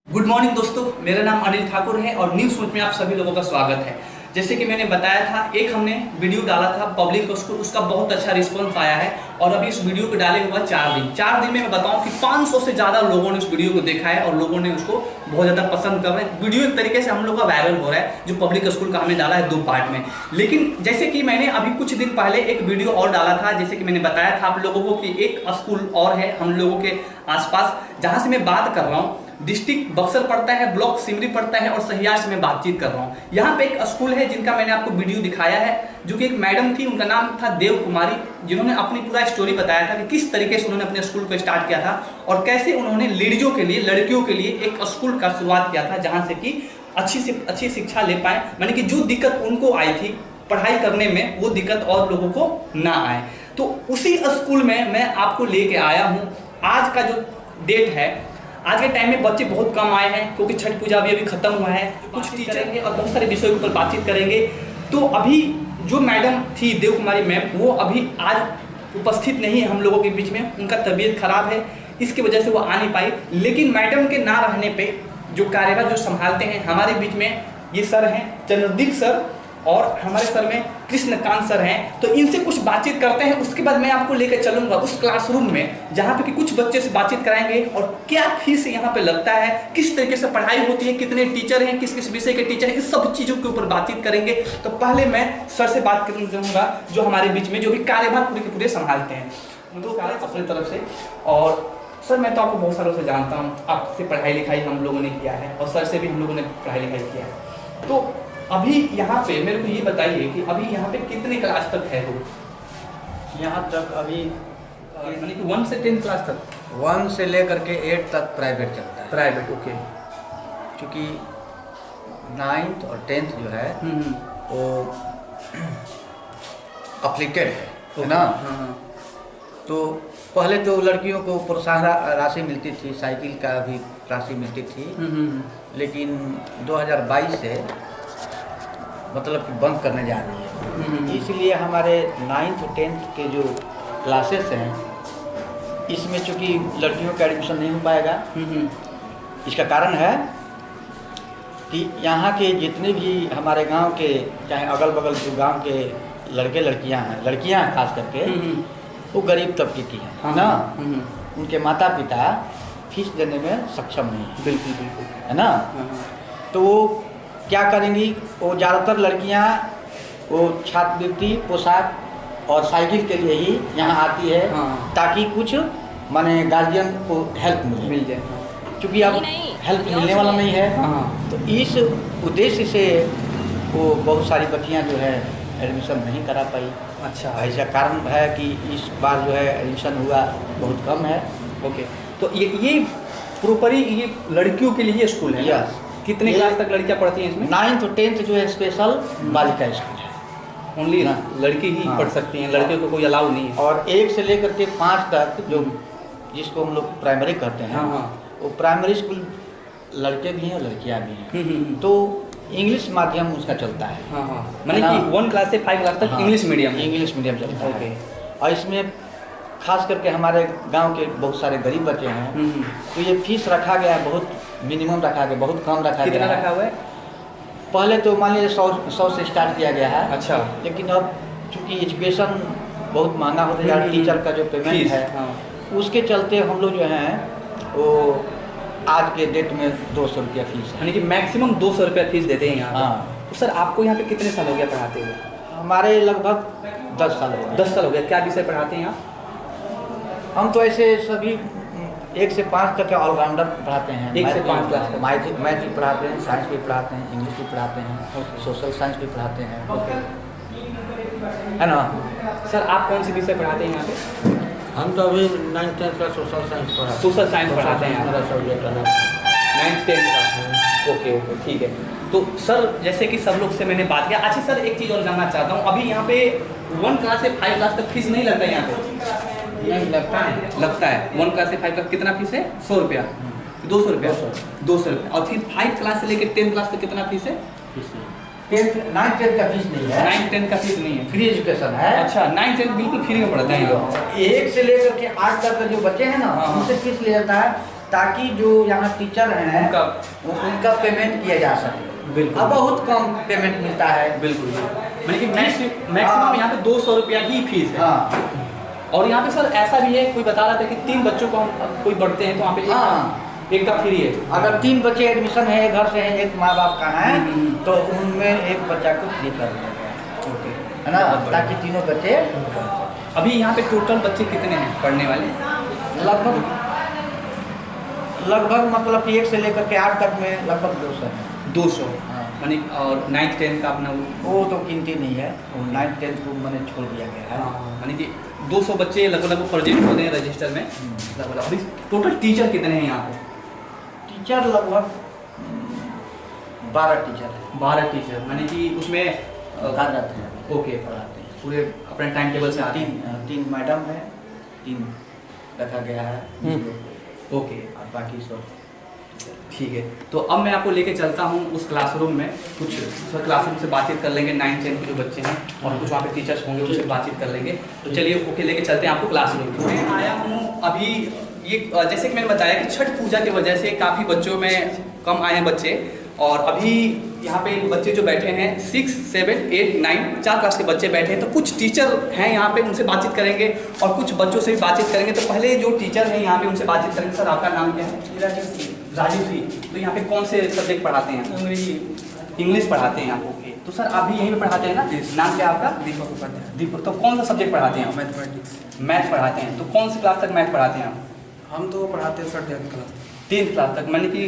Good morning दोस्तों, मेरा नाम अनिल ठाकुर है और न्यूज़ सूट में आप सभी लोगों का स्वागत है। जैसे कि मैंने बताया था, एक हमने वीडियो डाला था पब्लिक स्कूल, उसका बहुत अच्छा रिस्पांस आया है और अभी इस वीडियो को डाले हुआ 4 दिन में मैं बताऊं कि 500 से ज़्यादा लोगों ने उस वीडियो को देखा है और लोगों ने उसको बहुत ज़्यादा पसंद कर रहे हैं। वीडियो एक तरीके से हम लोग का वायरल हो रहा है, जो पब्लिक स्कूल का हमने डाला है 2 पार्ट में। लेकिन जैसे कि मैंने अभी कुछ दिन पहले एक वीडियो और डाला था, जैसे कि मैंने बताया था आप लोगों को कि एक स्कूल और है हम लोगों के आसपास, जहाँ से मैं बात कर रहा हूँ। डिस्ट्रिक्ट बक्सर पड़ता है, ब्लॉक सिमरी पड़ता है और सहियार से मैं बातचीत कर रहा हूँ। यहाँ पे एक स्कूल है जिनका मैंने आपको वीडियो दिखाया है, जो कि एक मैडम थी, उनका नाम था देव कुमारी, जिन्होंने अपनी पूरा स्टोरी बताया था कि किस तरीके से उन्होंने अपने स्कूल को स्टार्ट किया था और कैसे उन्होंने लेडीजों के लिए, लड़कियों के लिए एक स्कूल का शुरुआत किया था, जहाँ से कि अच्छी से अच्छी शिक्षा ले पाए। माने कि जो दिक्कत उनको आई थी पढ़ाई करने में, वो दिक्कत और लोगों को ना आए। तो उसी स्कूल में मैं आपको लेके आया हूँ। आज का जो डेट है, आज के टाइम में बच्चे बहुत कम आए हैं क्योंकि छठ पूजा भी अभी खत्म हुआ है। कुछ टीचर हैं और बहुत सारे विषयों के ऊपर बातचीत करेंगे। तो अभी जो मैडम थी देव कुमारी मैम, वो अभी आज उपस्थित नहीं है हम लोगों के बीच में, उनका तबीयत खराब है, इसकी वजह से वो आ नहीं पाई। लेकिन मैडम के ना रहने पे जो कार्यभार जो संभालते हैं हमारे बीच में, ये सर हैं चंद्रदीप सर और हमारे सर में कृष्णकांत सर हैं। तो इनसे कुछ बातचीत करते हैं, उसके बाद मैं आपको लेकर चलूंगा उस क्लासरूम में जहाँ पे कि कुछ बच्चे से बातचीत कराएंगे और क्या फीस यहाँ पे लगता है, किस तरीके से पढ़ाई होती है, कितने टीचर हैं, किस किस विषय के टीचर हैं, इस सब चीज़ों के ऊपर बातचीत करेंगे। तो पहले मैं सर से बात करना चाहूँगा, जो हमारे बीच में जो भी कार्यभार पूरे के पूरे संभालते हैं, तो अपनी तरफ से। और सर, मैं तो आपको बहुत सालों से जानता हूँ, आपसे पढ़ाई लिखाई हम लोगों ने किया है और सर से भी हम लोगों ने पढ़ाई लिखाई किया है। तो अभी यहाँ पे मेरे को ये बताइए कि अभी यहाँ पे कितने क्लास तक है वो? यहाँ तक अभी यानी कि 1 से 10 क्लास तक? 1 से लेकर के 8 तक प्राइवेट चलता है। Private, okay. क्योंकि 9th और 10th जो है वो अप्लीकेड है ना। तो पहले तो लड़कियों को प्रोत्साहन राशि मिलती थी, साइकिल का भी राशि मिलती थी, लेकिन 2022 से मतलब कि बंद करने जा रही है। इसलिए हमारे 9th और 10th के जो क्लासेस हैं, इसमें चूँकि लड़कियों का एडमिशन नहीं हो पाएगा। इसका कारण है कि यहाँ के जितने भी हमारे गांव के, चाहे अगल बगल जो गांव के लड़के लड़कियां हैं, लड़कियां खास करके, वो गरीब तबके की हैं ना। उनके माता पिता फीस देने में सक्षम नहीं है। बिल्कुल बिल्कुल, है ना। तो वो क्या करेंगी, वो ज़्यादातर लड़कियां वो छात्रवृत्ति, पोशाक और साइकिल के लिए ही यहाँ आती है, ताकि कुछ माने गार्जियन को हेल्प मिल जाए। क्योंकि अब हेल्प मिलने वाला नहीं है, तो इस उद्देश्य से वो बहुत सारी बच्चियाँ जो है एडमिशन नहीं करा पाई। अच्छा, ऐसा कारण है कि इस बार जो है एडमिशन हुआ बहुत कम है। ओके। तो ये प्रॉपरी ये लड़कियों के लिए स्कूल है? यस। कितने क्लास तक लड़कियां पढ़ती हैं इसमें? 9th और 10th जो है स्पेशल बालिका स्कूल है। ओनली लड़की ही पढ़ सकती हैं, लड़कियों को कोई अलाउ नहीं है। और 1 से लेकर के 5 तक जो जिसको हम लोग प्राइमरी कहते हैं, वो प्राइमरी स्कूल लड़के भी हैं, लड़कियां भी हैं। तो इंग्लिश माध्यम उसका चलता है। माने कि 1 क्लास से 5 क्लास तक इंग्लिश मीडियम चलता है। और इसमें खास करके हमारे गांव के बहुत सारे गरीब बच्चे हैं, तो ये फीस रखा गया है, बहुत मिनिमम रखा गया, बहुत कम रखा गया। कितना रखा हुआ है? पहले तो मान लीजिए 100 से स्टार्ट किया गया है। अच्छा। लेकिन अब चूँकि एजुकेशन बहुत महंगा होता जा रहा है, टीचर का जो पेमेंट है, उसके चलते हम लोग जो हैं वो आज के डेट में 200 रुपया फीस है। यानी कि मैक्सिमम 200 रुपया फीस देते हैं यहाँ। तो सर, आपको यहाँ पे कितने साल हो गया पढ़ाते हुए? हमारे लगभग 10 साल हो गए। 10 साल हो गया। क्या विषय पढ़ाते हैं आप? हम तो ऐसे सभी 1 से 5 तक के ऑलराउंडर पढ़ाते हैं। 1 से 5 क्लास तक मैथ भी पढ़ाते हैं, साइंस भी पढ़ाते हैं, इंग्लिश भी पढ़ाते हैं, सोशल साइंस भी पढ़ाते हैं, है ना। सर, आप कौन सी विषय पढ़ाते हैं यहाँ पे? हम तो अभी 9th 10th का सोशल साइंस पढ़ाते हैं। सोशल साइंस पढ़ाते हैं मेरा सब्जेक्ट है 9th 10th का। ओके, ठीक है। तो सर, जैसे कि सब लोग से मैंने बात किया। अच्छा सर, एक चीज़ और जानना चाहता हूँ, अभी यहाँ पे 1 क्लास से 5 क्लास तक फीस नहीं लगता है यहाँ पे? नहीं लगता है। 1 क्लास से 5 क्लास कितना फीस है? 100 रुपया, 200 रुपया, 200 रुपया। और फिर 5 क्लास से लेकर 10 क्लास तक कितना फीस है? 9th 10th का फीस नहीं है। 9th 10th का फीस नहीं है, फ्री एजुकेशन है। अच्छा, 9th 10th बिल्कुल फ्री में पढ़ते हैं। 1 से लेकर के 8 तक के जो बच्चे हैं ना, उनसे फीस ले जाता है ताकि जो यहाँ टीचर हैं उनका पेमेंट किया जा सके। बिल्कुल। अब बहुत कम पेमेंट मिलता है। बिल्कुल, मैंने कि मैक्सिमम यहाँ पे 200 रुपया ही फीस है। हाँ, और यहाँ पे सर ऐसा भी है, कोई बता रहा था कि 3 बच्चों को हम कोई बढ़ते हैं तो वहाँ पे एक का फ्री है। अगर 3 बच्चे एडमिशन है, घर से है, एक माँ बाप का है, तो उनमें एक बच्चा को फ्री कर दिया गया। ओके, है ना, ताकि तीनों बच्चे। अभी यहाँ पे टोटल बच्चे कितने हैं पढ़ने वाले? लगभग मतलब कि 1 से लेकर के 8 तक में लगभग 200 है। 200, हाँ। मानी और 9th 10th का अपना वो तो गिनती नहीं है, 9th 10th को मैंने छोड़ दिया गया है। मानी कि 200 बच्चे लगभग प्रोजेक्ट होते हैं रजिस्टर में लगभग। अभी टोटल टीचर कितने हैं यहाँ पे? टीचर लगभग 12 टीचर है। 12 टीचर, मानी कि उसमें कार्यरत हैं, ओके, पढ़ाते हैं। पूरे अपने टाइम टेबल से आते हैं। 3 मैडम है, 3 रखा गया है। ओके, और बाकी सब ठीक है। तो अब मैं आपको लेके चलता हूँ उस क्लासरूम में, कुछ सर क्लासरूम से बातचीत कर लेंगे, 9th 10th के जो बच्चे हैं और कुछ वहाँ पे टीचर्स होंगे, उनसे बातचीत कर लेंगे। तो चलिए ओके, लेके चलते हैं आपको क्लासरूम। मैं आया हूँ अभी, ये जैसे कि मैंने बताया कि छठ पूजा की वजह से काफ़ी बच्चों में कम आए हैं बच्चे, और अभी यहाँ पे बच्चे जो बैठे हैं 6, 7, 8, 9 4 क्लास के बच्चे बैठे हैं। तो कुछ टीचर हैं यहाँ पे, उनसे बातचीत करेंगे और कुछ बच्चों से भी बातचीत करेंगे। तो पहले जो टीचर हैं यहाँ पे उनसे बातचीत करेंगे। सर आपका नाम क्या है? राजीव जी। तो यहाँ पे कौन से सब्जेक्ट पढ़ाते हैं? इंग्लिश पढ़ाते हैं आप। ओके, तो सर आप भी यहीं पे पढ़ाते हैं ना? नाम क्या है आपका? दीपक उपाध्याय। दीपक। तो कौन सा सब्जेक्ट पढ़ाते हैं आप? मैथमेटिक्स। मैथ पढ़ाते हैं। तो कौन सी क्लास तक मैथ पढ़ाते हैं आप? हम तो पढ़ाते हैं sir 10th class. 10th class तक, मैंने कि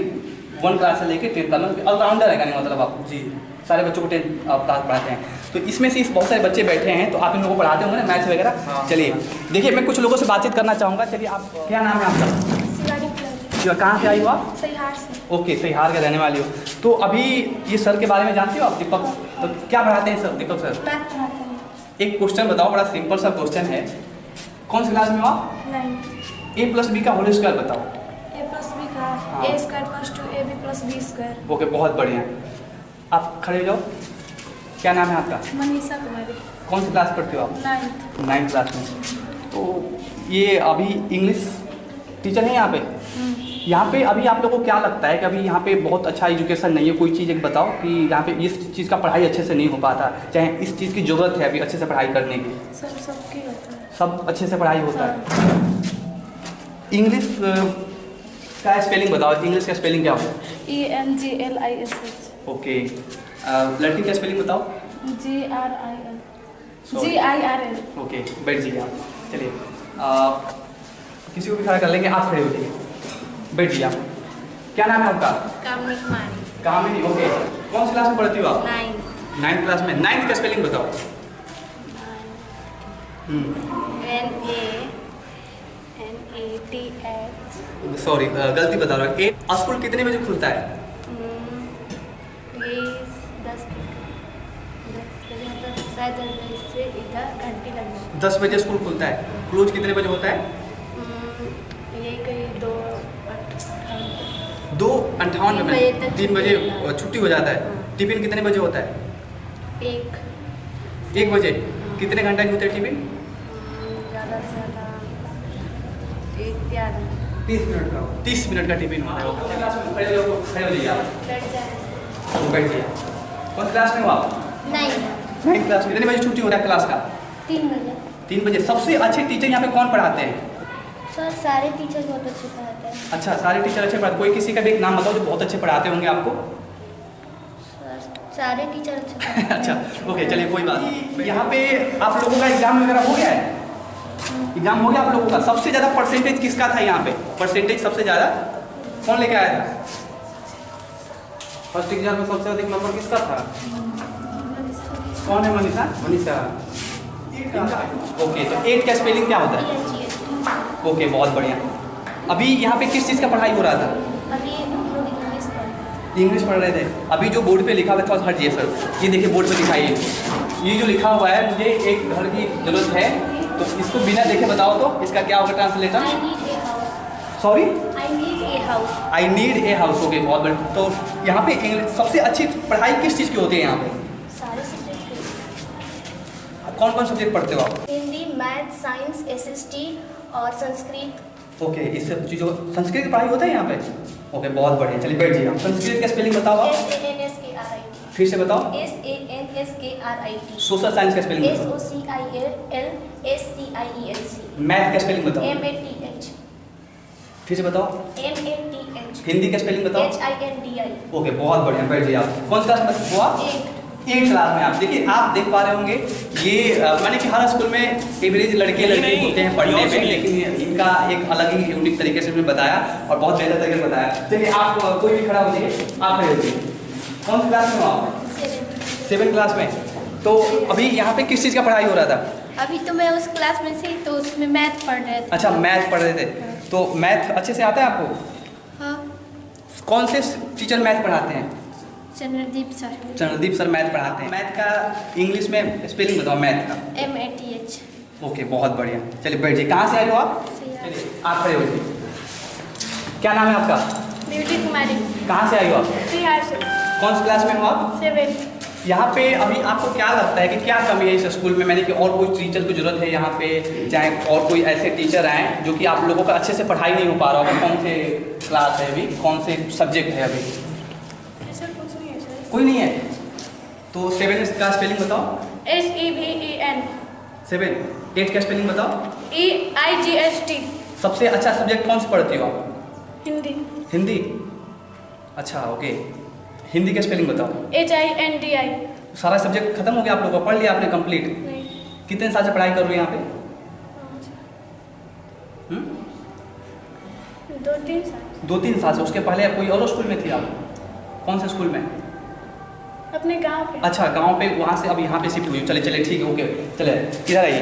1 क्लास से लेकर 10th क्लास में ऑलराउंडर है क्या? नहीं मतलब आप जी, सारे बच्चों को 10th क्लास पढ़ाते हैं। तो इसमें से बहुत सारे बच्चे बैठे हैं, तो आप इन लोगों को पढ़ाते होंगे ना मैथ्स वगैरह? हाँ। चलिए देखिए, मैं कुछ लोगों से बातचीत करना चाहूँगा। चलिए, आप क्या नाम है आपका? कहाँ से आई हो आप? सहिहार से। ओके, सहिहार के रहने वाली हो। तो अभी ये सर के बारे में जानती हो आप, दीपक? तो क्या पढ़ाते हैं सर, दीपक सर? मैथ पढ़ाते हैं। एक क्वेश्चन बताओ, बड़ा सिंपल सा क्वेश्चन है। कौन सी क्लास में हो आप? 9th। a+b का होल स्क्वायर बताओ। a+b का हाँ। a² + 2ab + b²। ओके, बहुत बढ़िया। आप खड़े हो जाओ। क्या नाम है आपका? मनीषा कुमारी। कौन सी क्लास पढ़ते हो आप? 9th। 9th क्लास में। तो ये अभी इंग्लिश टीचर हैं यहाँ पे। यहाँ पे अभी आप लोगों को क्या लगता है कि अभी यहाँ पे बहुत अच्छा एजुकेशन नहीं है? कोई चीज़ एक बताओ कि यहाँ पे इस चीज़ का पढ़ाई अच्छे से नहीं हो पाता, चाहे इस चीज़ की ज़रूरत है अभी अच्छे से पढ़ाई करने की। सबकी होता है। सब अच्छे से पढ़ाई होता है। इंग्लिश का स्पेलिंग बताओ, इंग्लिश का स्पेलिंग क्या होता है? ENGLISH। ओके, लड़की का स्पेलिंग बताओ। GIRL। ओके, बैठ जाइए आप। चलिए, किसी को भी खड़ा कर लेंगे, आप खड़े हो जाइए, बैठ जाइए आप। क्या नाम है आपका? कामनी कुमारी। कामिनी। ओके, कौन सी क्लास में पढ़ती हो आप? 9th। 9th क्लास में। 9th का स्पेलिंग बताओ। NANATH। सॉरी, गलती बता रहा हूँ। स्कूल कितने बजे खुलता है? ये 10 बजे, मतलब शायद 10 बजे से इधर घंटे लग जाती है। 10 बजे स्कूल खुलता है। क्लोज कितने बजे होता है? यही कहीं 2:58 में। 3 बजे तक 3 बजे छुट्टी होता है। छुट्टी हो जाता है। हाँ। टिफिन कितने बजे होता है? 1 बजे। कितने घंटे की होते हैं टिफिन? ज़्यादा से ज़्यादा 1 या 30 मिनट का। 30 मिनट का टिफिन होता है। क्लास में खड़े हो जाइए आप। बैठ जाए। बैठ जाइए। कौन क्लास में हो आप? 9th। क्लास। कितने बजे छुट्टी हो रहा है क्लास का? 3 बजे। 3 बजे। सबसे अच्छे टीचर यहाँ पे कौन पढ़ाते हैं? सर सारे टीचर बहुत अच्छे पढ़ाते हैं। अच्छा, सारे टीचर अच्छे पढ़ाते। कोई किसी का भी एक नाम बताओ जो बहुत अच्छे पढ़ाते होंगे आपको। सर सारे टीचर अच्छे पढ़ाते हैं। अच्छा, ओके, चलिए कोई बात नहीं। यहाँ पे आप लोगों का एग्जाम वगैरह हो गया है? एग्जाम हो गया आप लोगों का? सबसे ज़्यादा परसेंटेज किसका था यहाँ पे? परसेंटेज सबसे ज़्यादा कौन लेके आया था? फर्स्ट एग्जाम में सबसे अधिक नंबर किसका था? कौन है? मनीषा। मनीषा। ओके, तो 8 का स्पेलिंग क्या होता है? ओके, बहुत बढ़िया। अभी यहाँ पे किस चीज़ का पढ़ाई हो रहा था? अभी हम लोग इंग्लिश पढ़ रहे हैं। इंग्लिश पढ़ रहे थे। अभी जो बोर्ड पे लिखा हुआ था, हट जाइए सर, ये देखिए बोर्ड पे लिखा है ये जो लिखा हुआ है, मुझे एक घर की जरूरत है, तो इसको बिना देखे बताओ तो इसका क्या होगा translator? I need a house। Sorry, I need a house। I need a house. Okay, बहुत बढ़िया। तो यहाँ पे इंग्लिश सबसे अच्छी पढ़ाई किस चीज़ की होती है यहाँ पे? सारे सब्जेक्ट। कौन कौन सब्जेक्ट पढ़ते हो आप? हिंदी, मैथ, साइंस, SST और संस्कृत ओके, इससे जो संस्कृत की पढ़ाई होता है यहाँ पे? ओके, बहुत बढ़िया। चलिए बैठ जाइए आप। संस्कृत का स्पेलिंग बताओ आप। SANSKRIT। फिर से बताओ। SANSKRIT। सोशल साइंस का स्पेलिंग बताओ। SOCILLSCIENC। मैथ का स्पेलिंग बताओ। MATH। फिर से बताओ। MATH। हिंदी का स्पेलिंग बताओ। HINDI। ओके, बहुत बढ़िया। बैठ जाइए आप। कौन सी क्लास में हो आप? 8 क्लास में। आप देखिए, आप देख पा रहे होंगे ये माने कि हर स्कूल में एवरेज लड़के लड़की होते हैं पढ़ने में, लेकिन इनका एक अलग ही यूनिक तरीके से बताया और बहुत बेहतर तरीके से बताया। चलिए आप कोई भी खड़ा हो जाइए, आप खड़े हो जाइए। कौन सी क्लास में हो आप? 7 क्लास में। तो अभी यहाँ पे किस चीज़ का पढ़ाई हो रहा था? अभी तो मैं उस क्लास में थी तो उसमें मैथ पढ़ रहे थे। अच्छा, मैथ पढ़ रहे थे। तो मैथ अच्छे से आता है आपको? हाँ। कौन से टीचर मैथ पढ़ाते हैं? Chandradeep sir. Chandradeep sir math पढ़ाते हैं। मैथ का इंग्लिश में स्पेलिंग बताओ मैथ का। MATH। ओके, बहुत बढ़िया। चलिए बैठ जाइए। कहाँ से आए हो आप? चलिए आप खड़े हो जाइए। क्या नाम है आपका? ब्यूटी कुमारी। कहाँ से आई हो आप? बिहार से। कौन सी क्लास में हो आप? 7। यहाँ पे अभी आपको क्या लगता है कि क्या कमी है इस स्कूल में? मैंने कि और कोई टीचर की जरूरत है यहाँ पे, चाहे और कोई ऐसे टीचर आए जो कि आप लोगों का अच्छे से पढ़ाई नहीं हो पा रहा होगा? कौन से क्लास है अभी, कौन से सब्जेक्ट है अभी? कोई नहीं है। तो 7 का स्पेलिंग बताओ। SEVEN। 7। 8 का स्पेलिंग बताओ। EIGHT। सबसे अच्छा सब्जेक्ट कौन सा पढ़ती हो आप? हिंदी। हिंदी। अच्छा, ओके। हिंदी का स्पेलिंग बताओ। HINDI। सारा सब्जेक्ट खत्म हो गया आप लोगों का? पढ़ लिया आपने कंप्लीट? नहीं। कितने साल से पढ़ाई कर रहे हो यहाँ पे? 2-3 साल। 2-3 साल से। उसके पहले कोई और स्कूल में थी आप? कौन से स्कूल में? अपने गांव पे। अच्छा, गांव पे, वहाँ से अब यहाँ पे शिफ्ट हुई। चले चले, ठीक है, ओके। चले इधर आइए।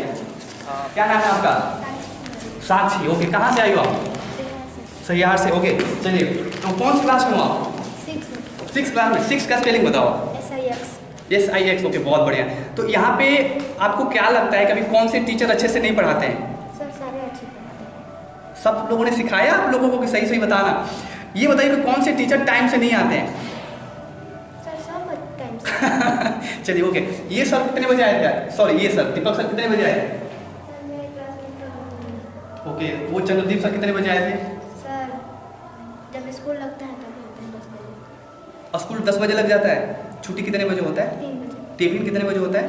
क्या नाम है आपका? साक्षी। ओके, कहाँ से आई हो आप? सहियार से। ओके, चलिए। तो कौन सी क्लास में हो आप? 6 क्लास में। 6 का स्पेलिंग बताओ। SIX। SIX। ओके, बहुत बढ़िया। तो यहाँ पे आपको क्या लगता है कि अभी कौन से टीचर अच्छे से नहीं पढ़ाते हैं? सर सारे अच्छे पढ़ाते हैं। सब लोगों ने सिखाया आप लोगों को कि सही सही बताना? ये बताइए कि कौन से टीचर टाइम से नहीं आते हैं? सर सब टाइम से। चलिए, ओके। ये सर कितने बजे आए थे? सॉरी, ये सर दीपक सर कितने बजे आए थे? सर मेरे क्लास में ओके। वो चंद्रदीप सर कितने बजे आए थे? सर जब स्कूल लगता है तब होते हैं 10 बजे। स्कूल 10 बजे लग जाता है। छुट्टी कितने बजे होता है? 3 बजे। टिफिन कितने बजे होता है?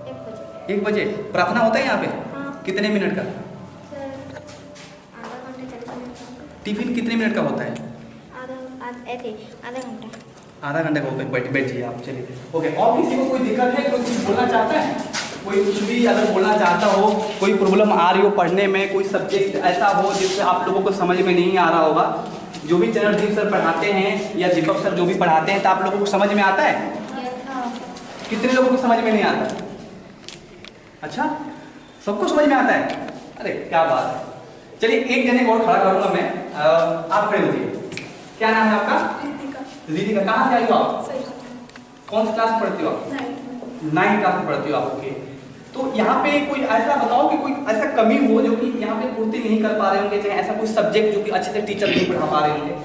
1 बजे। 1 बजे। प्रार्थना होता है यहाँ पे? हाँ। कितने मिनट का? सर आधा घंटे 40 मिनट का। टिफिन कितने मिनट का होता है? आधा घंटा। आधा घंटे का होता है। बैठ जाइए आप। चलिए, ओके। और किसी को कोई दिक्कत है? कोई कुछ बोलना चाहता है? कोई कुछ भी अगर बोलना चाहता हो, कोई प्रॉब्लम आ रही हो पढ़ने में, कोई सब्जेक्ट ऐसा हो जिससे आप लोगों को समझ में नहीं आ रहा होगा, जो भी चंद्रदीप सर पढ़ाते हैं या दीपक सर जो भी पढ़ाते हैं, तो आप लोगों को समझ में आता है? कितने लोगों को समझ में नहीं आता? अच्छा, सबको समझ में आता है? अरे क्या बात है। चलिए, एक जने को और खड़ा करूंगा मैं। आप खड़े हो जाइए। क्या नाम है आपका? रितिका। कहाँ से आई हो आप? कौन सी क्लास में पढ़ती हो आप? 9 क्लास में पढ़ती हो आप। ओके। तो यहाँ पे कोई ऐसा बताओ कि कोई ऐसा कमी हो जो कि यहाँ पे पूर्ति नहीं कर पा रहे होंगे, चाहे ऐसा कोई सब्जेक्ट जो कि अच्छे से टीचर नहीं पढ़ा पा रहे होंगे?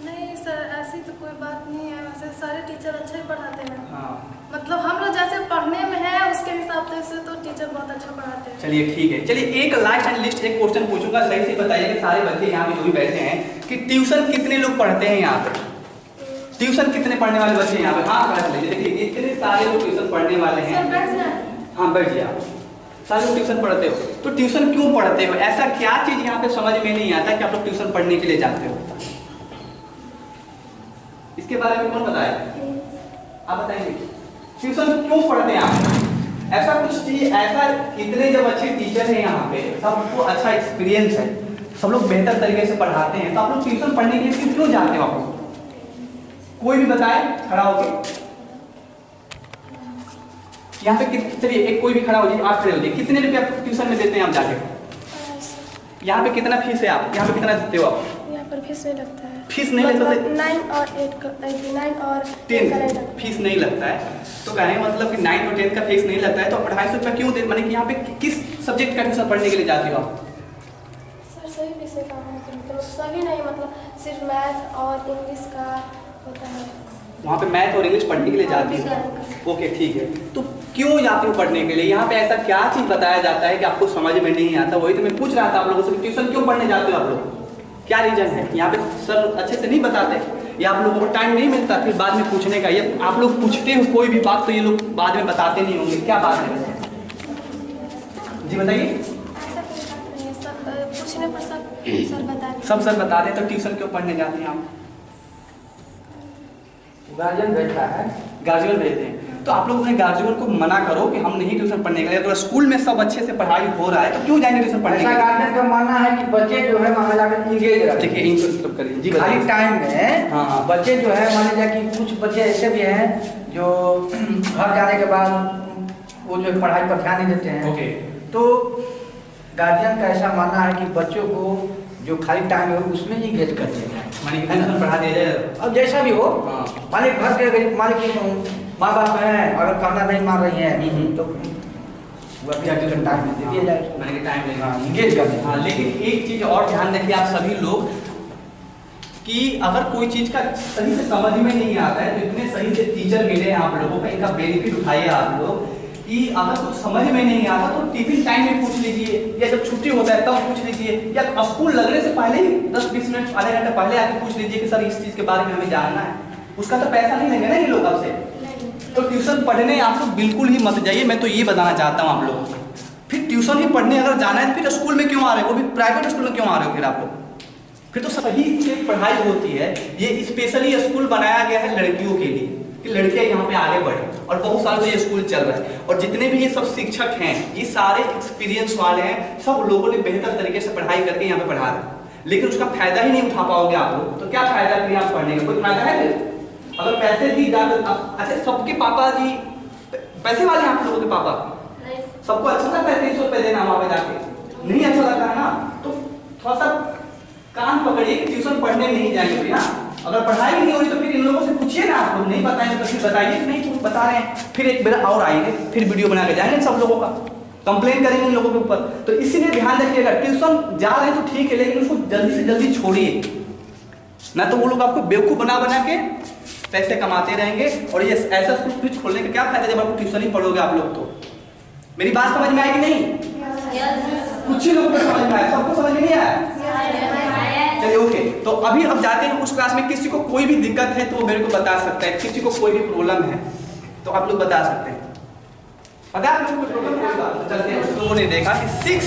नहीं सर, ऐसी तो कोई बात नहीं है। वैसे सारे टीचर अच्छे ही पढ़ाते हैं। हाँ। मतलब हम लोग जैसे पढ़ने में है उसके हिसाब से तो टीचर बहुत अच्छा पढ़ाते हैं। चलिए, ठीक है। चलिए, एक लास्ट एंड लिस्ट एक क्वेश्चन पूछूंगा, सही से बताइए कि सारे बच्चे यहाँ पे जो भी बैठे हैं कि ट्यूशन कितने लोग पढ़ते हैं यहाँ पे? ट्यूशन कितने पढ़ने वाले बच्चे यहाँ पे? हाँ, पढ़ लीजिए। देखिए, इतने सारे लोग ट्यूशन पढ़ने वाले हैं। सर बैठ जाए। हाँ, बैठ जाइए आप। सारे लोग ट्यूशन पढ़ते हो, तो ट्यूशन क्यों पढ़ते हो? ऐसा क्या चीज़ यहाँ पे समझ में नहीं आता कि आप लोग ट्यूशन पढ़ने के लिए जाते हो? इसके बारे में कौन बताए? आप बताएंगे ट्यूशन क्यों पढ़ते हैं आप? ऐसा कुछ चीज, ऐसा इतने जब अच्छे टीचर हैं यहाँ पे, सबको अच्छा एक्सपीरियंस है, सब लोग बेहतर तरीके से पढ़ाते हैं, तो आप लोग ट्यूशन पढ़ने के लिए क्यों जाते हो? आप लोग कोई भी बताए खड़ा होके। यहाँ पे चलिए, एक कोई भी खड़ा हो जाइए। आप खड़े हो जाइए। कितने रुपये आप ट्यूशन में देते हैं आप जाके? यहाँ पे कितना फीस है? आप यहाँ पे कितना देते हो? आप यहाँ पर फीस नहीं लगता है। फीस नहीं लगता? 9 और 8 का 9 और 10 फीस नहीं लगता है। तो कहने का मतलब कि 9 और 10 का फीस नहीं लगता है, तो 250 रुपया क्यों दे? माने कि यहाँ पे किस सब्जेक्ट का ट्यूशन पढ़ने के लिए जाते हो आप? सर सभी विषय का है, मतलब सभी नहीं, मतलब सिर्फ मैथ और इंग्लिश का होता है। वहाँ पे मैथ और इंग्लिश पढ़ने के लिए जाती हो? ओके ठीक है। तो क्यों जाती हो पढ़ने के लिए? यहाँ पे ऐसा क्या चीज़ बताया जाता है कि आपको समझ में नहीं आता? वही तो मैं पूछ रहा था आप लोगों से, ट्यूशन क्यों पढ़ने जाते हो आप लोग? क्या रीजन है? यहाँ पे सर अच्छे से नहीं बताते या आप लोगों को टाइम नहीं मिलता फिर बाद में पूछने का? ये आप लोग पूछते हो कोई भी बात तो ये लोग बाद में बताते नहीं होंगे, क्या बात है? जी बताइए। ऐसा कोई बात नहीं है, सब पूछने पर सब सर बताते हैं। सब सर बताते हैं, तो ट्यूशन क्यों पढ़ने जाते हैं आप? गार्जियन भेजता है। गार्जियन भेजते हैं, तो आप लोग अपने गार्जियन को मना करो कि हम नहीं ट्यूशन पढ़ने के लिए। अगर स्कूल में सब अच्छे से पढ़ाई हो रहा है तो क्यों जाएंगे ट्यूशन पढ़ने के ऐसा लिए? गार्जियन का मानना है कि बच्चे जो है वहाँ जाकर इंगेज रहते देखिए हैं। इंटरेस्ट करिए जी, खाली बताइए। टाइम में हाँ। बच्चे जो है मान लीजिए कि कुछ बच्चे ऐसे भी हैं जो घर जाने के बाद वो जो है पढ़ाई पर ध्यान नहीं देते हैं। ओके। तो गार्जियन का ऐसा मानना है कि बच्चों को जो खाली टाइम है उसमें इंगेज करते हैं। माने कि ट्यूशन पढ़ा दिया जाए। अब जैसा भी हो, हाँ। मालिक घर के मालिक की माँ बाप हैं अगर कहना नहीं मान रही हैं तो वो भी ट्यूशन टाइम दे दिया जाए उसको। माने कि टाइम लगेगा। हाँ, इंगेज करते हैं। हाँ, लेकिन एक चीज और ध्यान रखिए आप सभी लोग कि अगर कोई चीज का सही से समझ में नहीं आता है तो इतने सही से टीचर मिले हैं आप लोगों का, इनका बेनिफिट उठाइए आप लोग कि अगर कुछ समझ में नहीं आता तो टिफिन टाइम में पूछ लीजिए या जब छुट्टी होता है तब पूछ लीजिए या स्कूल लगने से पहले ही 10-20 मिनट आधे घंटे पहले आके पूछ लीजिए कि सर इस चीज के बारे में हमें जानना है। उसका तो पैसा नहीं लेंगे ना ये लोग आपसे। तो ट्यूशन पढ़ने आप लोग बिल्कुल ही मत जाइए, मैं तो ये बताना चाहता हूँ आप लोगों को। फिर ट्यूशन ही पढ़ने अगर जाना है तो फिर स्कूल में क्यों आ रहे हो? वो भी प्राइवेट स्कूल में क्यों आ रहे हो फिर आप लोग? फिर तो सही से पढ़ाई होती है। ये स्पेशली स्कूल बनाया गया है लड़कियों के लिए कि लड़कियां यहाँ पे आगे बढ़े और बहुत सालों से ये स्कूल चल रहा है। और जितने भी ये सब शिक्षक हैं ये सारे एक्सपीरियंस वाले हैं, सब लोगों ने बेहतर तरीके से पढ़ाई करके यहाँ पे पढ़ा रहे हैं, लेकिन उसका फायदा ही नहीं उठा पाओगे आप लोग। तो क्या फायदा फिर आप पढ़ने का? कोई फायदा है? अगर पैसे दी जाकर अच्छा सबके पापा जी पैसे वाले हैं आप लोगों के पापा? सबको अच्छा लगता है 300 रुपए देना वहां पे जाके? नहीं अच्छा लगता है ना? तो थोड़ा सा कान पकड़िए कि ट्यूशन पढ़ने नहीं जाएंगे ना। अगर पढ़ाई नहीं हो रही तो फिर इन लोगों से पूछिए ना, आप लोग नहीं बताएंगे तो फिर बताइए कि नहीं तुम बता रहे हैं। फिर एक बेरा और आएंगे फिर वीडियो बना के जाएंगे सब लोगों का, कंप्लेन करेंगे इन लोगों के ऊपर। तो इसीलिए ध्यान रखिएगा, ट्यूशन जा रहे हैं तो ठीक है लेकिन उसको जल्दी से जल्दी छोड़िए, ना तो वो लोग आपको बेवकूफ बना के पैसे कमाते रहेंगे। और ये ऐसा स्कूल फिर खोलने का क्या फायदा जब आपको ट्यूशन ही पढ़ोगे आप लोग? तो मेरी बात समझ में आएगी नहीं? कुछ ही लोगों को समझ में आया, सबको समझ में नहीं आया? चलिए ओके। तो अभी अब जाते हैं उस क्लास में। किसी को कोई भी दिक्कत है तो वो मेरे को बता सकता है, किसी को कोई भी प्रॉब्लम है तो आप लोग बता सकते हैं। पता है आप लोगों को प्रॉब्लम होगा तो चलते हैं। उस लोगों ने देखा कि 6,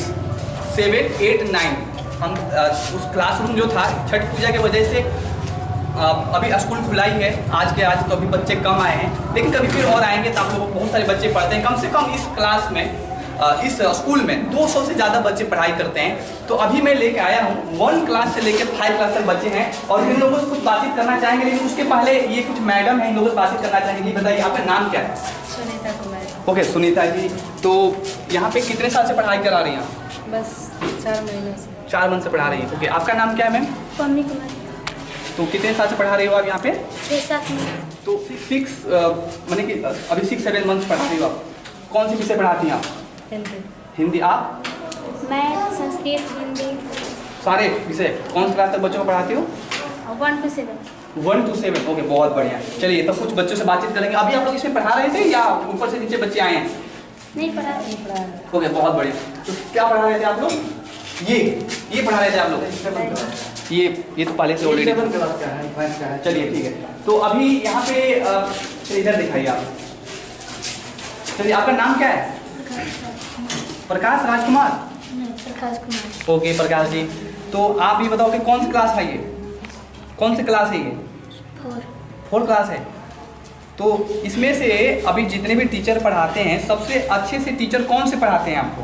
7, 8, 9 हम उस क्लासरूम जो था छठ पूजा की वजह से अभी स्कूल खुला ही है आज के आज, तो अभी बच्चे कम आए हैं लेकिन कभी फिर और आएंगे तो आप लोगों को बहुत सारे बच्चे पढ़ते हैं। कम से कम इस क्लास में इस स्कूल में 200 से ज़्यादा बच्चे पढ़ाई करते हैं। तो अभी मैं लेके आया हूँ 1 क्लास से लेकर 5 क्लास तक बच्चे हैं और इन लोगों से कुछ बातचीत करना चाहेंगे। लेकिन उसके पहले ये कुछ मैडम हैं, इन लोगों से बातचीत करना चाहेंगे। ये बताइए आपका नाम क्या है? सुनीता कुमार। ओके सुनीता जी, तो यहाँ पे कितने साल से पढ़ाई करा रही हैं? बस 4 महीने से। 4 मंथ से पढ़ा रही हैं। ओके, आपका नाम क्या है मैम? पम्मी कुमार। तो कितने साल से पढ़ा रही हो आप यहाँ पे? 6-7 महीने। तो 6 माने कि अभी 6-7 मंथ पढ़ा रही हो आप। कौन सी विषय पढ़ाती हैं आप? हिंदी। हिंदी। आप? मैथ, संस्कृत, हिंदी। सारे विषय? कौन सी क्लास तक बच्चों को पढ़ाती हो? 1 to 7। 1 to 7। ओके, बहुत बढ़िया। चलिए तो कुछ बच्चों से बातचीत करेंगे। अभी आप लोग इसमें पढ़ा रहे थे या ऊपर से नीचे बच्चे आए हैं? नहीं पढ़ा। ओके, बहुत बढ़िया। तो क्या पढ़ा रहे थे आप लोग? ये पढ़ा रहे थे आप लोग? ये तो पहले से ऑलरेडी। चलिए ठीक है। तो अभी यहाँ पे इधर दिखाइए आप। चलिए आपका नाम क्या है? प्रकाश राजकुमार। प्रकाश कुमार। ओके प्रकाश जी, तो आप ये बताओ कि कौन सी क्लास है ये? कौन सी क्लास है ये? 4 क्लास है। तो इसमें से अभी जितने भी टीचर पढ़ाते हैं सबसे अच्छे से टीचर कौन से पढ़ाते हैं आपको?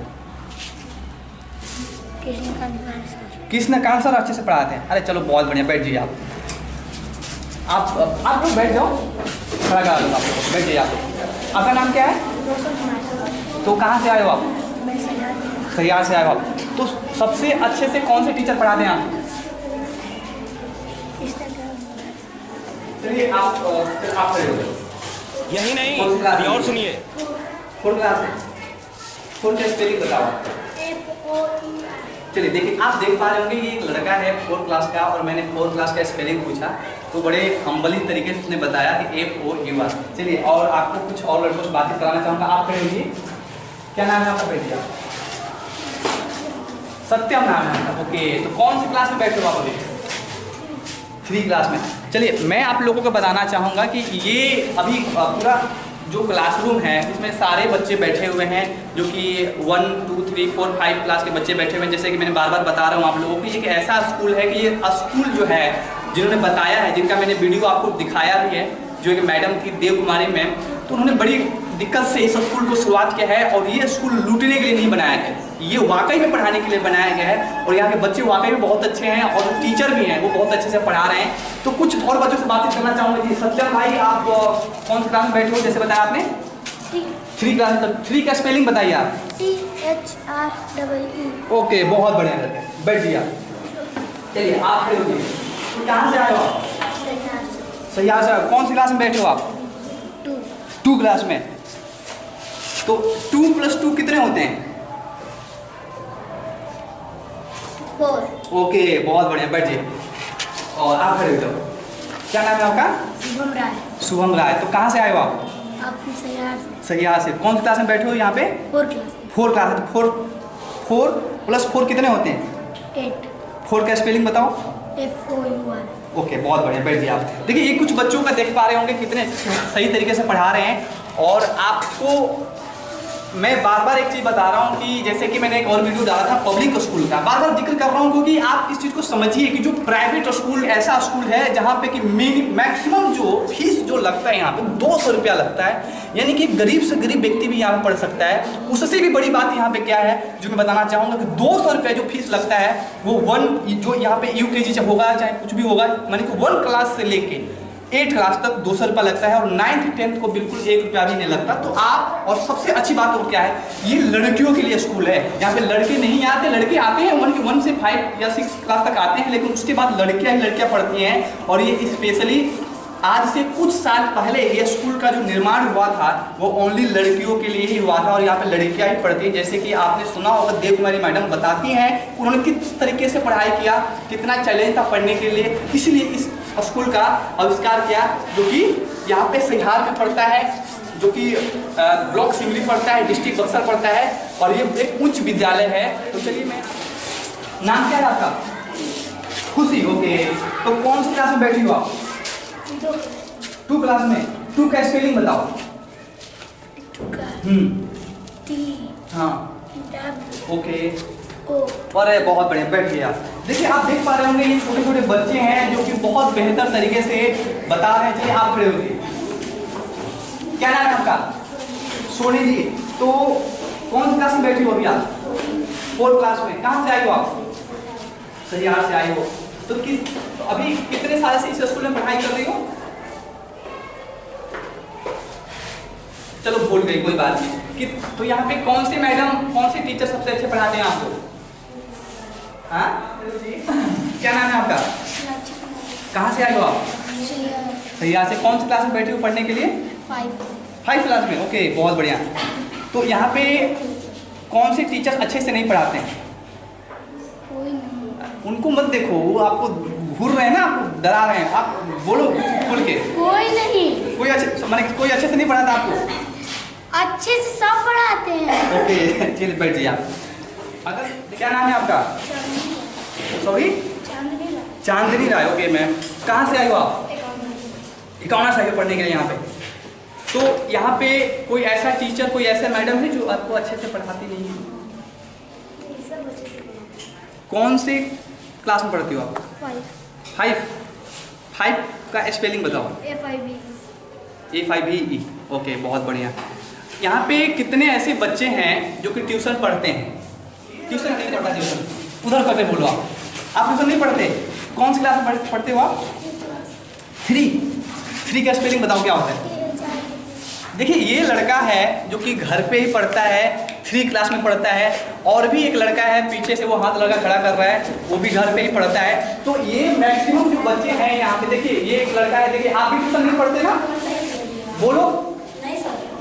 कृष्णकांत सर अच्छे से पढ़ाते हैं। अरे चलो बहुत बढ़िया, बैठ जाइए आप लोग बैठ जाओ, खड़ा करा दूँगा आप लोग, बैठ जाइए आप लोग। आपका नाम क्या है? तो कहाँ से आए हो आप? सहियार से आए हो आप। तो सबसे अच्छे से कौन से टीचर पढ़ाते हैं आप? चलिए आप खड़े हो जाओ। यही नहीं और सुनिए। 4 क्लास है। 4 का स्पेलिंग बताओ। चलिए देखिए, आप देख पा रहे होंगे ये एक लड़का है 4th क्लास का, और मैंने 4th क्लास का स्पेलिंग पूछा तो बड़े हम्बली तरीके से उसने बताया कि FOUR। चलिए, और आपको कुछ और लड़कों से बातचीत कराना चाहूँगा। आप खड़े होइए, क्या नाम है आपका बेटिया? सत्यम नाम है आपका। ओके, तो कौन सी क्लास में बैठे हो आप अभी? 3 क्लास में। चलिए, मैं आप लोगों को बताना चाहूँगा कि ये अभी पूरा जो क्लासरूम है इसमें सारे बच्चे बैठे हुए हैं, जो कि 1, 2, 3, 4, 5 क्लास के बच्चे बैठे हुए हैं। जैसे कि मैंने बार बार बता रहा हूँ आप लोगों को, ये एक ऐसा स्कूल है कि ये स्कूल जो है जिन्होंने बताया है, जिनका मैंने वीडियो आपको दिखाया भी है, जो एक मैडम थी देव कुमारी मैम, तो उन्होंने बड़ी दिक्कत से इस स्कूल को शुरुआत किया है। और ये स्कूल लूटने के लिए नहीं बनाया गया, ये वाकई में पढ़ाने के लिए बनाया गया है। और यहाँ के बच्चे वाकई में बहुत अच्छे हैं, और टीचर भी हैं, वो बहुत अच्छे से पढ़ा रहे हैं। तो कुछ और बच्चों से बातचीत करना चाहूँगा जी। सत्यम भाई, आप कौन सी क्लास में बैठे हो? जैसे बताया आपने 3 क्लास में। 3 का स्पेलिंग बताइए आप। THREE। ओके, बहुत बढ़िया लड़के, बैठ गया। चलिए, आप खड़े होइए। कहाँ से आए हो आप? सैयाद से। कौन सी क्लास में बैठे हो आप? 2 क्लास में। तो 2 + 2 कितने होते हैं? 4। ओके, बहुत बढ़िया, बैठिए। और आप खड़े हो जाओ। क्या नाम है आपका? शुभम राय। शुभम राय। तो कहाँ से आए हो आप? अपने सैयार से। सैयाद से। कौन सी क्लास में बैठे हो यहाँ पे? 4 क्लास। 4 क्लास है। तो 4 + 4 कितने होते हैं? 8। 4 का स्पेलिंग बताओ। FOUR। ओके, बहुत बढ़िया, बैठ दिया आप। देखिए, ये कुछ बच्चों का देख पा रहे होंगे कितने सही तरीके से पढ़ा रहे हैं। और आपको मैं बार बार एक चीज़ बता रहा हूँ कि जैसे कि मैंने एक और वीडियो डाला था पब्लिक स्कूल का, बार बार जिक्र कर रहा हूँ क्योंकि आप इस चीज़ को समझिए कि जो प्राइवेट स्कूल ऐसा स्कूल है जहाँ पे कि मैक्सिमम जो फीस जो लगता है यहाँ पे 200 रुपया लगता है। यानी कि गरीब से गरीब व्यक्ति भी यहाँ पे पढ़ सकता है। उससे भी बड़ी बात यहाँ पे क्या है जो मैं बताना चाहूँगा कि 200 रुपया जो फीस लगता है वो जो यहाँ पे UKG से होगा चाहे कुछ भी होगा, मानी कि 1 क्लास से लेके 8 क्लास तक 200 रुपया लगता है, और 9th 10th को बिल्कुल 1 रुपया भी नहीं लगता। तो आप, और सबसे अच्छी बात और क्या है, ये लड़कियों के लिए स्कूल है। यहाँ पे लड़के नहीं आते, लड़के आते हैं 1 से 5 या 6 क्लास तक आते हैं, लेकिन उसके बाद लड़कियाँ ही लड़कियाँ पढ़ती हैं। और ये स्पेशली आज से कुछ साल पहले ये स्कूल का जो निर्माण हुआ था वो ओनली लड़कियों के लिए ही हुआ था, और यहाँ पे लड़कियाँ ही पढ़ती हैं। जैसे कि आपने सुना होगा, देव कुमारी मैडम बताती हैं उन्होंने किस तरीके से पढ़ाई किया, कितना चैलेंज था पढ़ने के लिए, इसलिए इस स्कूल का आविष्कार किया, जो कि यहाँ पे सहिहार में पड़ता है, जो कि ब्लॉक सिमरी पड़ता है, डिस्ट्रिक्ट बक्सर पड़ता है, और ये एक उच्च विद्यालय है। तो चलिए, मैं नाम क्या है आपका? खुशी। ओके, तो कौन सी क्लास में बैठी हो आप? 2 क्लास में। 2 का स्पेलिंग बताओ। हाँ, ओके, अरे बहुत बढ़िया, बैठ गया। देखिए, आप देख पा रहे होंगे ये छोटे छोटे बच्चे हैं जो कि बहुत बेहतर तरीके से बता रहे हैं। चलिए, आप खड़े होइए। क्या नाम है आपका? सोनी जी। तो कौन सी क्लास में बैठी हो अभी आप? 4 क्लास में। कहाँ से आई हो आप? सैयार से आई हो। तो अभी कितने साल से इस स्कूल में पढ़ाई कर रही हो? चलो, भूल गई, कोई बात नहीं। तो यहाँ पे कौन से मैडम, कौन से टीचर सबसे अच्छे पढ़ाते हैं आपको? हाँ, क्या नाम है आपका? कहाँ से आए हो आप? सैयार से। कौन सी क्लास में बैठी हो पढ़ने के लिए? 5 क्लास में। ओके, बहुत बढ़िया। तो यहाँ पे कौन से टीचर अच्छे से नहीं पढ़ाते हैं? कोई नहीं। उनको मत देखो, वो आपको घूर रहे हैं ना, आपको डरा रहे हैं। आप बोलो खुल के। कोई नहीं। कोई अच्छे, माने कोई अच्छे से नहीं पढ़ाता आपको? अच्छे से सब पढ़ाते हैं। ओके, चलिए बैठ जाइए आप। अगर क्या नाम है आपका? सॉरी, चांदनी राय। ओके मैम, कहाँ से आई हो आप? इकाना से आई हो पढ़ने के लिए यहाँ पे। तो यहाँ पे कोई ऐसा टीचर, कोई ऐसा मैडम है जो आपको अच्छे से पढ़ाती नहीं है? कौन से क्लास में पढ़ती हो आप? 5 का स्पेलिंग बताओ। AFIVE। ओके, बहुत बढ़िया। यहाँ पे कितने ऐसे बच्चे हैं जो कि ट्यूशन पढ़ते हैं? ट्यूशन नहीं पढ़ता, ट्यूशन उधर करके बोलो आप ट्यूशन नहीं पढ़ते? कौन सी क्लास में पढ़ते हो आप? 3 का स्पेलिंग बताओ क्या होता है? देखिए, ये लड़का है जो कि घर पे ही पढ़ता है, 3 क्लास में पढ़ता है, और भी एक लड़का है पीछे से वो हाथ लगा खड़ा कर रहा है, वो भी घर पे ही पढ़ता है। तो ये मैक्सिमम जो बच्चे हैं यहाँ पे, देखिए ये एक लड़का है, देखिए आप भी ट्यूशन नहीं पढ़ते ना? बोलो।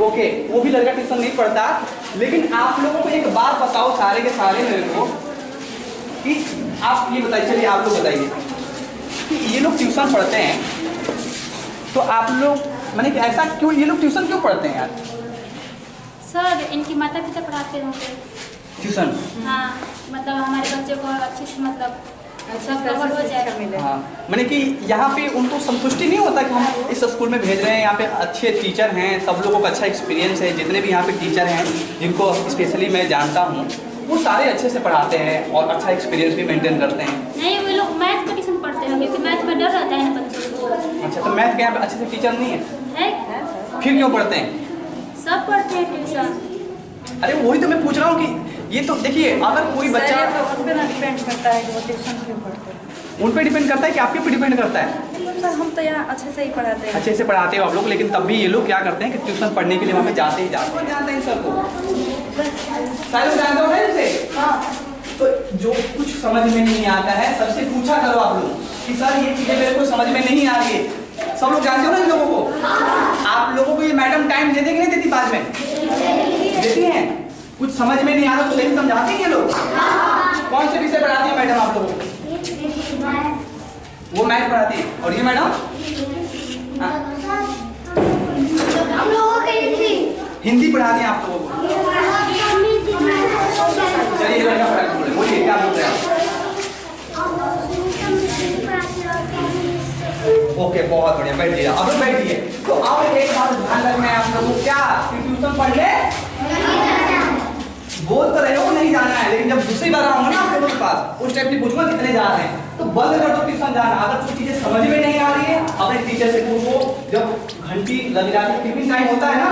ओके, वो भी लड़का ट्यूशन नहीं पढ़ता। लेकिन आप लोगों को एक बात बताओ सारे के सारे मेरे को, कि आप ये बताइए, चलिए आप लोग बताइए कि ये लोग ट्यूशन पढ़ते हैं तो आप लोग मैंने कि ऐसा क्यों, ये लोग ट्यूशन क्यों पढ़ते हैं यार? सर इनके माता पिता पढ़ाते होंगे। ट्यूशन? हाँ, मतलब हमारे बच्चे को अच्छे से मतलब सब कवर हो जाएगा। हाँ, मैंने कि यहाँ पे उनको संतुष्टि नहीं होता कि हम इस स्कूल में भेज रहे हैं, यहाँ पे अच्छे टीचर हैं, सब लोगों का अच्छा एक्सपीरियंस है, जितने भी यहाँ पे टीचर हैं जिनको स्पेशली मैं जानता हूँ वो सारे अच्छे से पढ़ाते हैं और अच्छा एक्सपीरियंस भी मेंटेन करते हैं। नहीं, वो लोग मैथ का ट्यूशन पढ़ते हैं क्योंकि मैथ में डर रहता है ना बच्चे को। अच्छा, तो मैथ के यहाँ पे अच्छे से टीचर नहीं है? है, फिर क्यों पढ़ते हैं? सब पढ़ते हैं ट्यूशन। अरे वही तो मैं पूछ रहा हूँ कि ये तो देखिए, अगर कोई बच्चा उन पे ना डिपेंड करता है कि वो ट्यूशन क्यों पढ़ते हैं। उन पे डिपेंड करता है कि आपके पे डिपेंड करता है? मतलब सर हम तो यहाँ अच्छे से ही पढ़ाते हैं। अच्छे से पढ़ाते हो आप लोग, लेकिन तब भी ये लोग क्या करते हैं कि ट्यूशन पढ़ने के लिए वहाँ पे जाते ही जाते हैं। जानते हैं सर को सारे लोग जानते हो ना इसे? हाँ। तो जो कुछ समझ में नहीं आता है सबसे पूछा करो आप लोग कि सर ये चीजें मेरे को समझ में नहीं आ रही है। सब लोग जानते हो ना इन लोगों को? आप लोगों को ये मैडम टाइम देती कि नहीं देती? बाद में देती हैं। कुछ समझ में नहीं आ रहा तो सही समझाती हैं ये लोग? कौन से विषय पढ़ाती है मैडम आप लोगों को? वो मैथ पढ़ाती है। और ये मैडम हिंदी पढ़ाती है आप लोगों को। चलिए ये लड़का पढ़ा के बोलिए क्या बोल रहे हैं? ओके, बहुत बढ़िया, बैठिए। अब बैठिए। तो अब एक बात ध्यान रखना है आप लोगों को, क्या ट्यूशन पढ़ने बोल तो रहे हो नहीं जाना है, लेकिन जब दूसरी बार आऊंगा ना आप लोगों के पास उस टाइप की पूछूंगा कितने जा रहे हैं, तो बंद कर दो ट्यूशन जाना। अगर कुछ चीजें समझ में नहीं आ रही है अपने टीचर से पूछो। जब घंटी लग जाती है, टिफिन टाइम होता है ना,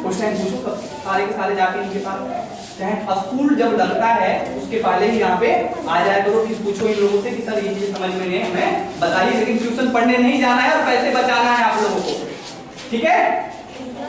उस टाइम पूछो सारे के सारे जाके इनके पास। चाहे स्कूल जब लगता है उसके पहले ही यहाँ पे आ जाया करो, फिर पूछो इन लोगों से कि सर ये चीज समझ में नहीं है हमें बताइए। लेकिन ट्यूशन पढ़ने नहीं जाना है और पैसे बचाना है आप लोगों को, ठीक है?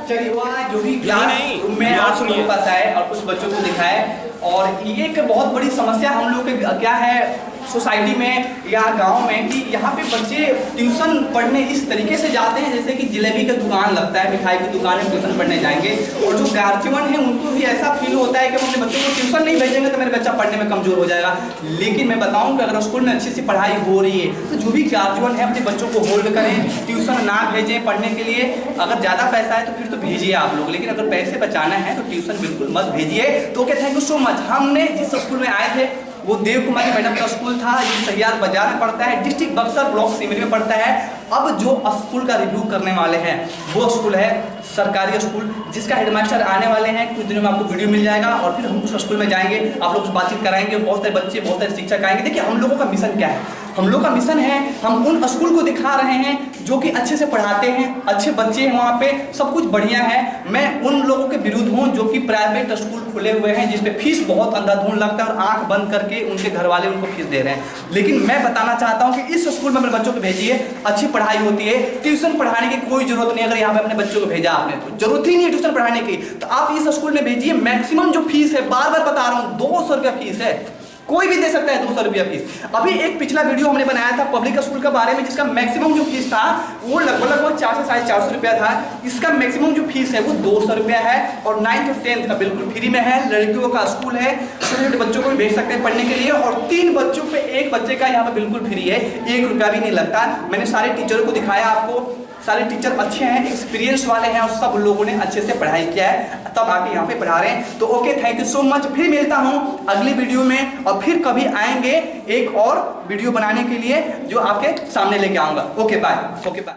चलिए, वहाँ जो भी क्लास में आप लोगों के पास आए और कुछ बच्चों को दिखाए, और ये एक बहुत बड़ी समस्या हम लोग के क्या है सोसाइटी में या गांव में कि यहाँ पे बच्चे ट्यूशन पढ़ने इस तरीके से जाते हैं जैसे कि जलेबी का दुकान लगता है, मिठाई की दुकान में ट्यूशन पढ़ने जाएंगे। और जो गार्जियन है उनको भी ऐसा फील होता है कि हम अपने बच्चों को ट्यूशन नहीं भेजेंगे तो मेरा बच्चा पढ़ने में कमजोर हो जाएगा। लेकिन मैं बताऊँ कि अगर स्कूल में अच्छी सी पढ़ाई हो रही है तो जो भी गार्जियन है अपने बच्चों को होल्ड करें, ट्यूशन ना भेजें पढ़ने के लिए। अगर ज़्यादा पैसा है तो फिर तो भेजिए आप लोग, लेकिन अगर पैसे बचाना है तो ट्यूशन बिल्कुल मत भेजिए। तो okay, thank you so much. हमने जिस स्कूल में आए थे वो देव कुमारी मैडम का स्कूल था, ये सहियार बाजार में पड़ता है, डिस्ट्रिक्ट बक्सर ब्लॉक सिमरी में पड़ता है। अब जो स्कूल का रिव्यू करने वाले हैं वो स्कूल है सरकारी स्कूल, जिसका हेडमास्टर आने वाले हैं। कुछ दिनों में आपको वीडियो मिल जाएगा और फिर हम उस स्कूल में जाएंगे, आप लोग से बातचीत कराएंगे, बहुत सारे बच्चे बहुत सारे शिक्षक आएंगे। देखिए हम लोगों का मिशन क्या है, हम लोग का मिशन है हम उन स्कूल को दिखा रहे हैं जो कि अच्छे से पढ़ाते हैं, अच्छे बच्चे हैं वहाँ पे, सब कुछ बढ़िया है। मैं उन लोगों के विरुद्ध हूँ जो कि प्राइवेट स्कूल खुले हुए हैं जिसपे फीस बहुत अंधाधुंध लगता है और आंख बंद करके उनके घर वाले उनको फीस दे रहे हैं। लेकिन मैं बताना चाहता हूँ कि इस स्कूल में अपने बच्चों को भेजिए, अच्छी पढ़ाई होती है, ट्यूशन पढ़ाने की कोई जरूरत नहीं। अगर यहाँ पे अपने बच्चों को भेजा आपने तो जरूरत ही नहीं है ट्यूशन पढ़ाने की, तो आप इस स्कूल में भेजिए। मैक्सिमम जो फीस है, बार बार बता रहा हूँ, 200 रुपया फीस है, कोई भी दे सकता है 200 रुपया फीस। अभी एक पिछला वीडियो हमने बनाया था पब्लिक स्कूल के बारे में जिसका मैक्सिमम जो फीस था वो लगभग 400 से 450 रुपया था। इसका मैक्सिमम जो फीस है वो 200 रुपया है और 9th और 10th का बिल्कुल फ्री में है। लड़कियों का स्कूल है, छोटे छोटे बच्चों को भी भेज सकते हैं पढ़ने के लिए, और 3 बच्चों पे एक बच्चे का यहाँ पे बिल्कुल फ्री है, 1 रुपया भी नहीं लगता। मैंने सारे टीचरों को दिखाया आपको, सारे टीचर अच्छे हैं, एक्सपीरियंस वाले हैं और सब लोगों ने अच्छे से पढ़ाई किया है, तब आके यहाँ पे पढ़ा रहे हैं। तो okay, thank you so much. फिर मिलता हूँ अगली वीडियो में और फिर कभी आएंगे एक और वीडियो बनाने के लिए जो आपके सामने लेके आऊँगा। Okay bye. Okay bye.